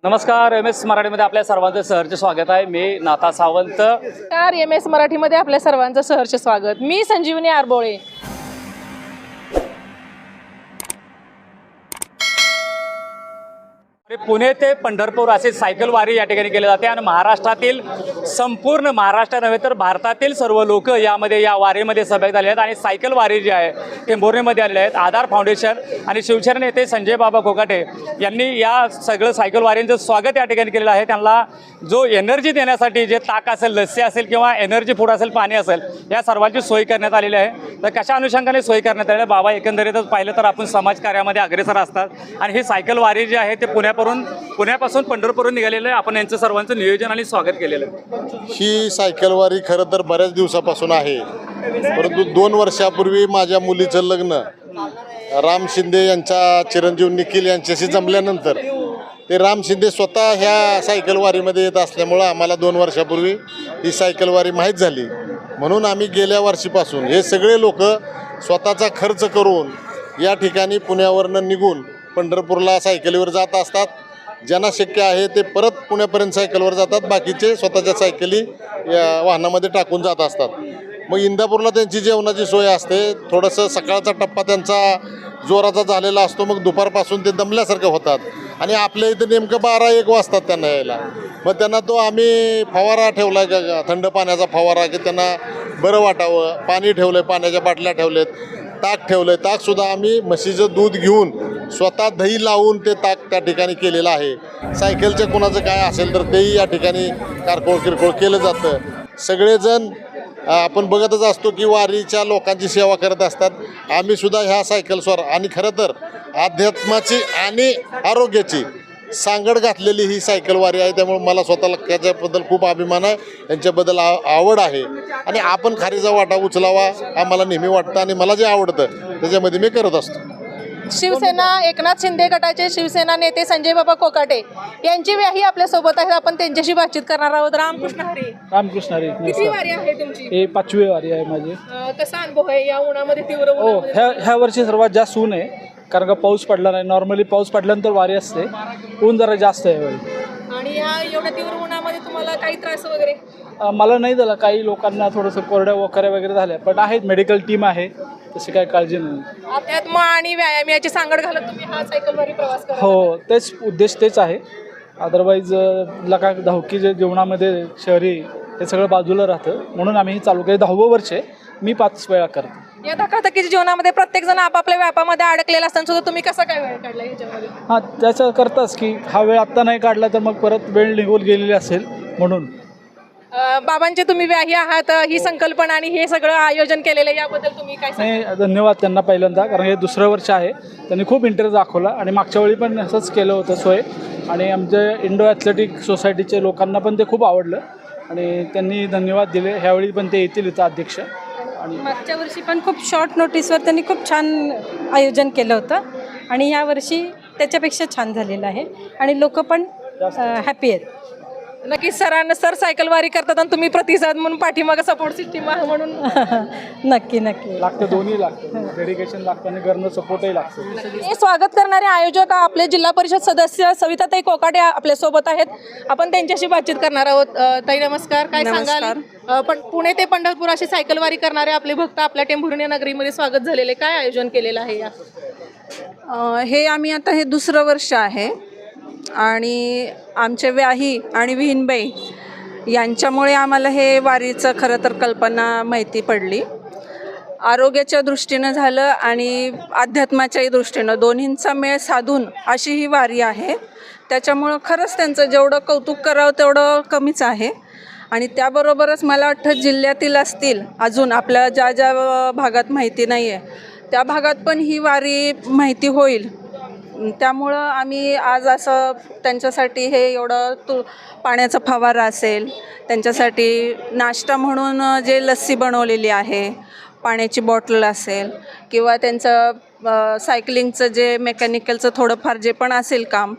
नमस्कार, MS मराठीमध्ये आपल्या सर्वांचं सहर्ष स्वागत आहे. मी नाथा सावंत. नमस्कार, MS मराठीमध्ये आपल्या सर्वांचं सहर्ष स्वागत. मी संजीवनी आरबोळे. पुणे ते पंढरपूर असे सायकल वारी या ठिकाणी केली जाते आणि महाराष्ट्रातील संपूर्ण महाराष्ट्र नव्हे तर भारतातील सर्व लोक या वारीमध्ये सहभागी झाले आहेत. आणि सायकल वारी जी आहे ते मोरणीमध्ये आलेले आहेत. आधार फाउंडेशन आणि शिवसेना नेते संजय बाबा कोकाटे यांनी या सगळं सायकल वारींचं स्वागत या ठिकाणी केलेलं आहे. त्यांना जो एनर्जी देण्यासाठी जे ताक असेल, लस्सी असेल किंवा एनर्जी फूड असेल, पाणी असेल, या सर्वांची सोय करण्यात आलेली आहे. तर कशा अनुषंगाने सोय करण्यात आलेली आहे? बाबा एकंदरीतच पाहिलं तर आपण समाजकार्यामध्ये अग्रेसर असतात आणि ही सायकल वारी जी आहे ते पुण्यापासून पंढरपूरहून निघालेलं आहे. आपण यांचं सर्वांचं नियोजन आणि स्वागत केलेलं आहे. ही सायकल वारी खरं तर बऱ्याच दिवसापासून आहे, परंतु 2 वर्षापूर्वी माझ्या मुलीचं लग्न राम शिंदे यांच्या चिरंजीव निखिल यांच्याशी जमल्यानंतर ते राम शिंदे स्वतः ह्या सायकल वारीमध्ये येत असल्यामुळं आम्हाला 2 वर्षापूर्वी ही सायकल वारी माहीत झाली. म्हणून आम्ही गेल्या वर्षीपासून हे सगळे लोक स्वतःचा खर्च करून या ठिकाणी पुण्यावरनं निघून पंढरपूरला सायकलीवर जात असतात. ज्यांना शक्य आहे ते परत पुण्यापर्यंत सायकलवर जातात, बाकीचे स्वतःच्या सायकली या वाहनामध्ये टाकून जात असतात. मग इंदापूरला त्यांची जेवणाची सोय असते. थोडंसं सकाळचा टप्पा त्यांचा जोराचा झालेला असतो, मग दुपारपासून ते दमल्यासारखं होतात आणि आपल्या इथं नेमकं 12-1 वाजतात त्यांना यायला. मग त्यांना तो आम्ही फवारा ठेवला आहे, थंड पाण्याचा फवारा, की त्यांना बरं वाटावं. पाणी ठेवलं आहे, पाण्याच्या बाटल्या ठेवलेत, ताक ठेवलं आहे. ताकसुद्धा आम्ही म्हशीचं दूध घेऊन स्वतः दही लावून ते ताक त्या ठिकाणी केलेलं आहे. सायकलचं कोणाचं काय असेल तर तेही या ठिकाणी कारकोळ किरकोळ केलं जातं. सगळेजण आपण बघतच असतो की वारीच्या लोकांची सेवा करत असतात. आम्हीसुद्धा ह्या सायकलस्वार आणि खरं तर अध्यात्माची आणि आरोग्याची सांगड घातलेली ही सायकल वारी आहे. त्यामुळे मला स्वतःला त्याच्याबद्दल खूप अभिमान आहे, त्यांच्याबद्दल आवड आहे आणि आपण खारीचा वाटा उचलावा आम्हाला नेहमी वाटतं आणि मला जे आवडतं त्याच्यामध्ये मी करत असतो. शिवसेना एकनाथ शिंदे गटाचे शिवसेना नेते संजय बाबा कोकाटे यांची व्याही आपल्यासोबत आहेत. आपण त्यांच्याशी बातचीत करणार आहोत. रामकृष्ण हरी. रामकृष्ण हरी. किती वारी आहे तुमची? हे 5वी वारी आहे माझी. कसा अनुभव आहे या उन्हामध्ये, तीव्र हो, उन्हामध्ये? ह्या वर्षी सर्वात जास्त ऊन आहे, कारण का पाऊस पडला नाही. नॉर्मली पाऊस पडल्यानंतर वारी असते, ऊन जरा जास्त आहे यावेळी. आणि या एवढ्या तीव्र उन्हामध्ये तुम्हाला काही त्रास वगैरे? मला नाही झालं. काही लोकांना थोडंसं कोरड्या वखऱ्या वगैरे झाल्या, पण आहेत, मेडिकल टीम आहे, तशी काही काळजी नाही. अध्यात्म आणि व्यायाम याची सांगड घालत तुम्ही हा सायकल वारी प्रवास करा? हो, तेच उद्देश तेच आहे. अदरवाईज लका धावकी जे जीवनामध्ये शहरी हे सगळं बाजूला राहतं, म्हणून आम्ही चालू केलं. 10वं वर्ष आहे. मी 5 वेळा करतो. या धकाधकीच्या जीवनामध्ये प्रत्येक जण आपापल्या व्यापामध्ये अडकलेला असताना सुद्धा तुम्ही कसा काय वेळ काढला याच्यामध्ये? हां, त्याचं करताच की हा वेळ आत्ता नाही काढला तर मग परत वेळ निघून गेलेली असेल म्हणून. बाबांचे तुम्ही व्याही आहात, ही संकल्पना आणि हे सगळं आयोजन केलेलं आहे, याबद्दल तुम्ही काय सांगाल? नाही, धन्यवाद त्यांना पहिल्यांदा, कारण हे 2रं वर्ष आहे. त्यांनी खूप इंटरेस्ट दाखवला आणि मागच्या वेळी पण असंच केलं होतं सोय. आणि आमच्या इंडो ॲथलेटिक सोसायटीचे लोकांना पण ते खूप आवडलं आणि त्यांनी धन्यवाद दिले. ह्यावेळी पण ते येतील इथं अध्यक्ष. आणि मागच्या वर्षी पण खूप शॉर्ट नोटीसवर त्यांनी खूप छान आयोजन केलं होतं आणि यावर्षी त्याच्यापेक्षा छान झालेलं आहे आणि लोक पण हॅपी आहेत. नक्कीच सर सायकल वारी करतात आणि तुम्ही प्रतिसाद म्हणून पाठीमागं सपोर्ट सिस्टीम आहे म्हणून. नक्की नक्की लागतं, दोन्ही लागतं. डेडिकेशन लागतं आणि घरनं सपोर्टही लागतं. हे स्वागत करणारे आयोजक आपले जिल्हा परिषद सदस्य सविताताई कोकाटे आपल्यासोबत आहेत. आपण त्यांच्याशी बातचीत करणार आहोत. ताई नमस्कार, काय सांगाल? पण पुणे ते पंढरपूर अशी सायकल वारी करणारे आपले भक्त आपल्या टेंभुर्णी नगरीमध्ये स्वागत झालेले, काय आयोजन केलेलं आहे या? हे आम्ही आता हे 2रं वर्ष आहे आणि आमचे व्याही आणि विहीनबाई यांच्यामुळे आम्हाला हे वारीचं खरं तर कल्पना माहिती पडली. आरोग्याच्या दृष्टीनं झालं आणि अध्यात्माच्याही दृष्टीनं, दोन्हींचा मेळ साधून अशी ही वारी आहे. त्याच्यामुळं खरंच त्यांचं जेवढं कौतुक करावं तेवढं कमीच आहे. आणि त्याबरोबरच मला वाटतं जिल्ह्यातील असतील अजून आपल्या ज्या भागात माहिती नाही आहे त्या भागात पण ही वारी माहिती होईल. त्यामुळं आम्ही आज असं त्यांच्यासाठी हे एवढं पाण्याचा फवारा असेल, त्यांच्यासाठी नाश्ता म्हणून जे लस्सी बनवलेली आहे, पाण्याची बॉटल असेल किंवा त्यांचं सायकलिंगचं जे मेकॅनिकलचं थोडंफार जे पण असेल काम,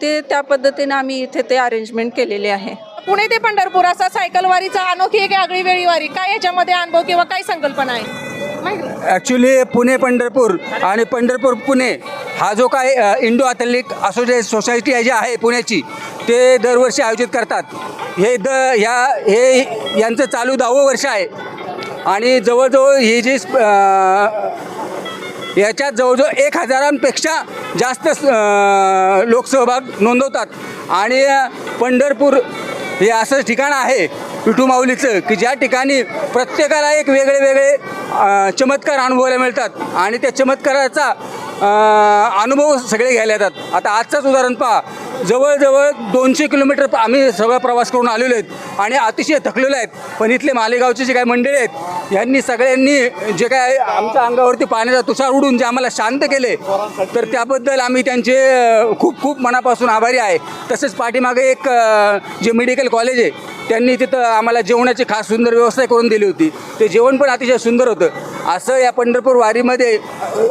ते त्या पद्धतीनं आम्ही इथे ते अरेंजमेंट केलेले आहे. पुणे ते पंढरपूर असा सायकल वारीचा अनोखी एक आगळी वेळी वारी, काय याच्यामध्ये अनुभव किंवा काय संकल्पना आहे? ॲक्च्युली पुणे पंढरपूर आणि पंढरपूर पुणे हा जो काय इंडो ॲथलेटिक असोसिएशन सोसायटी जी आहे पुण्याची, ते दरवर्षी आयोजित करतात. हे यांचं चालू 10वं वर्ष आहे आणि जवळजवळ ही जी याच्यात जवळजवळ 1000पेक्षा जास्त लोकसहभाग नोंदवतात. आणि पंढरपूर हे असं ठिकाण आहे विठू माऊलीचं की ज्या ठिकाणी प्रत्येकाला एक वेगळे वेगळे चमत्कार अनुभवायला मिळतात आणि त्या चमत्काराचा अनुभव सगळे घ्यायला येतात. आता आजचंच उदाहरण पहा, जवळजवळ 200 किलोमीटर आम्ही सगळा प्रवास करून आलेलो आहेत आणि अतिशय थकलेलो आहेत. पण इथले मालेगावचे जे काही मंडळी आहेत यांनी सगळ्यांनी जे काय आमच्या अंगावरती पाण्याचा तुषार उडून जे आम्हाला शांत केले, तर त्याबद्दल आम्ही त्यांचे खूप खूप मनापासून आभारी आहे. तसेच पाठीमागे एक जे मेडिकल कॉलेज आहे त्यांनी तिथं आम्हाला जेवणाची खास सुंदर व्यवस्था करून दिली होती. ते जेवण पण अतिशय सुंदर होतं. असं या पंढरपूर वारीमध्ये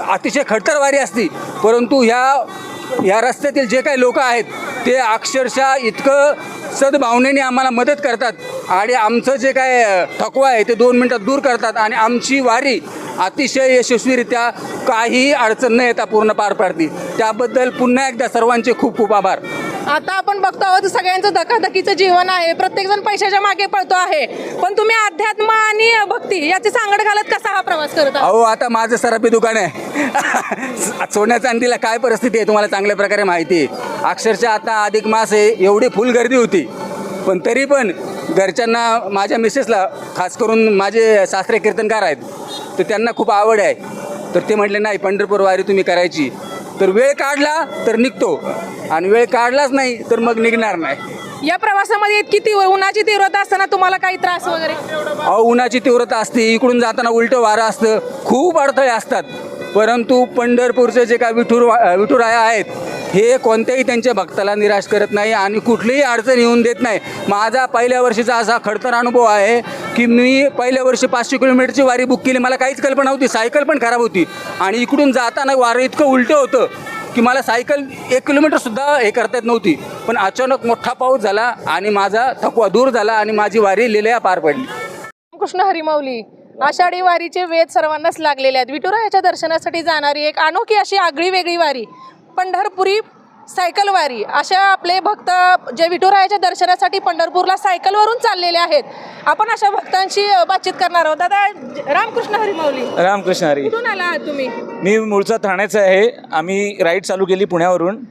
अतिशय खडतर वारी असती, परंतु ह्या रस्त्यातील जे काही लोक आहेत ते अक्षरशः इतकं सद्भावनेने आम्हाला मदत करतात आणि आमचं जे काय थकवा आहे ते 2 मिनटात दूर करतात आणि आमची वारी अतिशय यशस्वीरित्या काही अडचण न येता पूर्ण पार पाडते. त्याबद्दल पुन्हा एकदा सर्वांचे खूप खूप आभार. आता आपण बघतो आहोत सगळ्यांचं धकाधकीचं जीवन आहे, प्रत्येकजण पैशाच्या मागे पळतो आहे, पण तुम्ही अध्यात्म आणि भक्ती याची सांगड घालत कसा हा प्रवास करता? अहो, आता माझं सराफी दुकान आहे. सोन्या चांदीला काय परिस्थिती आहे तुम्हाला चांगल्या प्रकारे माहिती आहे. अक्षरशः आता अधिक मास आहे, एवढी फुल गर्दी होती, पण तरी पण घरच्यांना, माझ्या मिसेसला खास करून माझे सासरे कीर्तनकार आहेत, तर त्यांना खूप आवड आहे. तर ते म्हटले नाही पंढरपूर वारी तुम्ही करायची. तर वेळ काढला तर निघतो आणि वेळ काढलाच नाही तर मग निघणार नाही. या प्रवासामध्ये इतकी उन्हाची तीव्रता असताना तुम्हाला काही त्रास वगैरे? अहो, उन्हाची तीव्रता असते, इकडून जाताना उलटं वारं असतं, खूप अडथळे असतात. परंतु पंढरपूरचे जे काय विठुराया आहेत हे कोणत्याही त्यांच्या भक्ताला निराश करत नाही आणि कुठलीही अडचण येऊन देत नाही. माझा पहिल्या वर्षीचा असा खडतर अनुभव आहे की मी पहिल्या वर्षी 500 किलोमीटरची वारी बुक केली. मला काहीच कल्पना नव्हती, सायकल पण खराब होती आणि इकडून जाताना वारं इतकं उलटं होतं की मला सायकल 1 किलोमीटरसुद्धा हे करता येत नव्हती. पण अचानक मोठा पाऊस झाला आणि माझा थकवा दूर झाला आणि माझी वारी लिलया पार पडली. कृष्ण हरिमाऊली आषाढी वारीचे वेध सर्वांनाच लागलेले आहेत. विठुरायाच्या दर्शनासाठी जाणारी एक अनोखी अशी आगळी वेगळी वारी पंढरपुरी सायकल वारी. अशा आपले भक्त जे विठुरायाच्या दर्शनासाठी पंढरपूरला सायकलवरून चाललेले आहेत. आपण अशा भक्तांशी बातचीत करणार आहोत. दादा, रामकृष्ण हरिमाऊली. रामकृष्ण हरी. कुठून आला आहात तुम्ही? मी मूळचा ठाण्याचा आहे. आम्ही राईड चालू केली पुण्यावरून,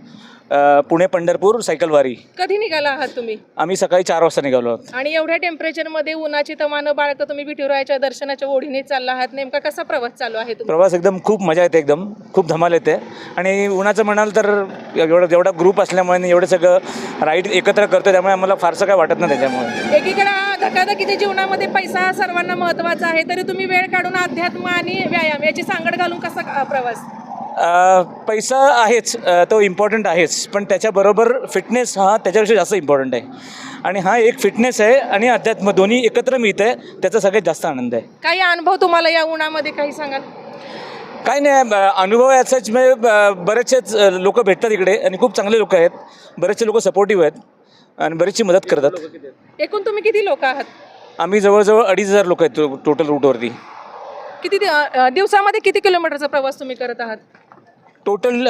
पुणे पंढरपूर सायकल वारी. कधी निघाला आहात तुम्ही? आम्ही सकाळी 4 वाजता निघालो आहोत. आणि एवढ्या टेम्परेचरमध्ये उन्हाची तमानं बाळगत तुम्ही विठुरायाच्या दर्शनाच्या ओढीने चालला आहात. नेमका कसा प्रवास चालू आहे तुमचा? प्रवास एकदम खूप मजा येते, एकदम खूप धमाल येते. आणि उन्हाचं म्हणाल तर जेवढा ग्रुप असल्यामुळे एवढं सगळं राईड एकत्र करतो त्यामुळे आम्हाला फारसं काय वाटत नाही त्याच्यामुळे. एकीकडे धकाधकीच्या जीवनामध्ये पैसा सर्वांना महत्त्वाचा आहे, तरी तुम्ही वेळ काढून अध्यात्म आणि व्यायाम याची सांगड घालून कसा प्रवास? पैसा आहेच, तो इम्पॉर्टंट आहेच, पण त्याच्याबरोबर फिटनेस हा त्याच्यापेक्षा जास्त इम्पॉर्टंट आहे. आणि हा एक फिटनेस आहे आणि अध्यात्म दोन्ही एकत्र मिळतं आहे, त्याचा सगळ्यात जास्त आनंद आहे. काही अनुभव तुम्हाला या उन्हामध्ये काही सांगाल? काय नाही, अनुभव याचाच बरेचसेच लोक भेटतात इकडे आणि खूप चांगले लोक आहेत. बरेचसे लोक सपोर्टिव्ह आहेत आणि बरीचशी मदत करतात. एकूण तुम्ही किती लोक आहात? आम्ही जवळजवळ 2500 लोक आहेत टोटल रूटवरती. किती दिवसामध्ये किती किलोमीटरचा प्रवास तुम्ही करत आहात? टोटल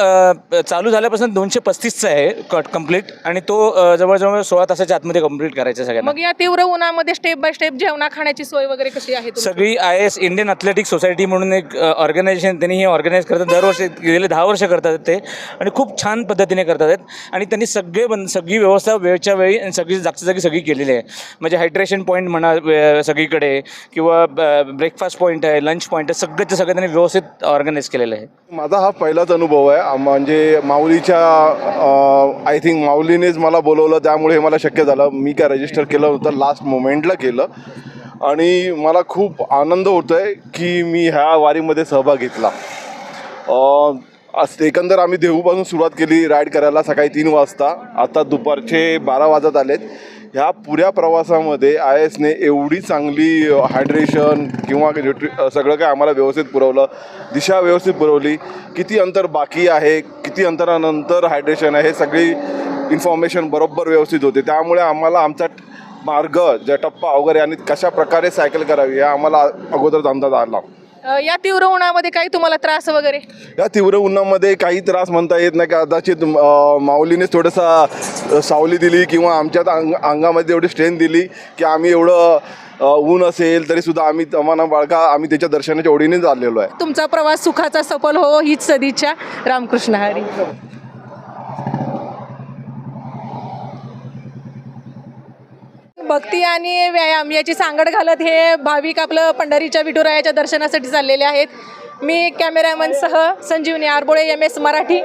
चालू झाल्यापासून 235चा आहे कंप्लीट आणि तो जवळजवळ 16 तासाच्या आतमध्ये कंप्लीट करायचा सगळ्यांना. मग या तीव्र उन्हामध्ये स्टेप बाय स्टेप जेवणा खाण्याची सोय वगैरे कशी आहे? सगळी IS इंडियन ॲथलेटिक सोसायटी म्हणून एक ऑर्गनायझेशन, त्यांनी हे ऑर्गनाईज करतात दरवर्षी, गेले 10 वर्ष करतात ते आणि खूप छान पद्धतीने करतात आहेत. आणि त्यांनी सगळी व्यवस्था वेळच्या वेळी आणि जागच्या जागी सगळी केलेली आहे. म्हणजे हायड्रेशन पॉईंट म्हणा सगळीकडे, किंवा ब्रेकफास्ट पॉईंट आहे, लंच पॉईंट आहे, सगळं त्यांनी व्यवस्थित ऑर्गनाईज केलेलं आहे. माझा हा पहिलाच अनुभव आहे. म्हणजे माऊलीच्या आय थिंक माऊलीनेच मला बोलवलं, त्यामुळे हे मला शक्य झालं. मी काय रजिस्टर केलं होतं, लास्ट मोमेंटला केलं आणि मला खूप आनंद होतो आहे की मी ह्या वारीमध्ये सहभाग घेतला. एकंदर आम्ही देहूपासून सुरुवात केली राईड करायला सकाळी 3 वाजता. आता दुपारचे 12 वाजत आलेत. ह्या पुऱ्या प्रवासामध्ये ISने एवढी चांगली हायड्रेशन किंवा सगळं काय आम्हाला व्यवस्थित पुरवलं, दिशा व्यवस्थित पुरवली, किती अंतर बाकी आहे, किती अंतरानंतर हायड्रेशन आहे, हे सगळी इन्फॉर्मेशन बरोबर व्यवस्थित होते. त्यामुळे आम्हाला आमचा मार्ग, ज्या टप्पा वगैरे आणि कशा प्रकारे सायकल करावी हे आम्हाला अगोदर अंदाज आला. या तीव्र उन्हामध्ये काही तुम्हाला त्रास वगैरे? या तीव्र उन्हामध्ये काही त्रास म्हणता येत नाही, कदाचित माऊलीने थोडंसं सावली दिली किंवा आमच्यात अंगामध्ये तेवढी स्ट्रेंथ दिली की आम्ही एवढं ऊन असेल तरी सुद्धा आम्ही तमाना बाळगा आम्ही त्याच्या दर्शनाच्या ओढीनेच आलेलो आहे. तुमचा प्रवास सुखाचा सफल हो हीच सदिच्छा. रामकृष्ण हरी. भक्ती आणि व्यायाम याची सांगड घालत हे भाविक आपलं पंढरीच्या विठुरायाच्या दर्शनासाठी चाललेले आहेत. मी कॅमेरामॅनसह संजीवनी आरबोळे, MS मराठी,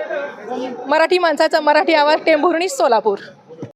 मराठी माणसाचा मराठी आवाज, टेंभुर्णी, सोलापूर.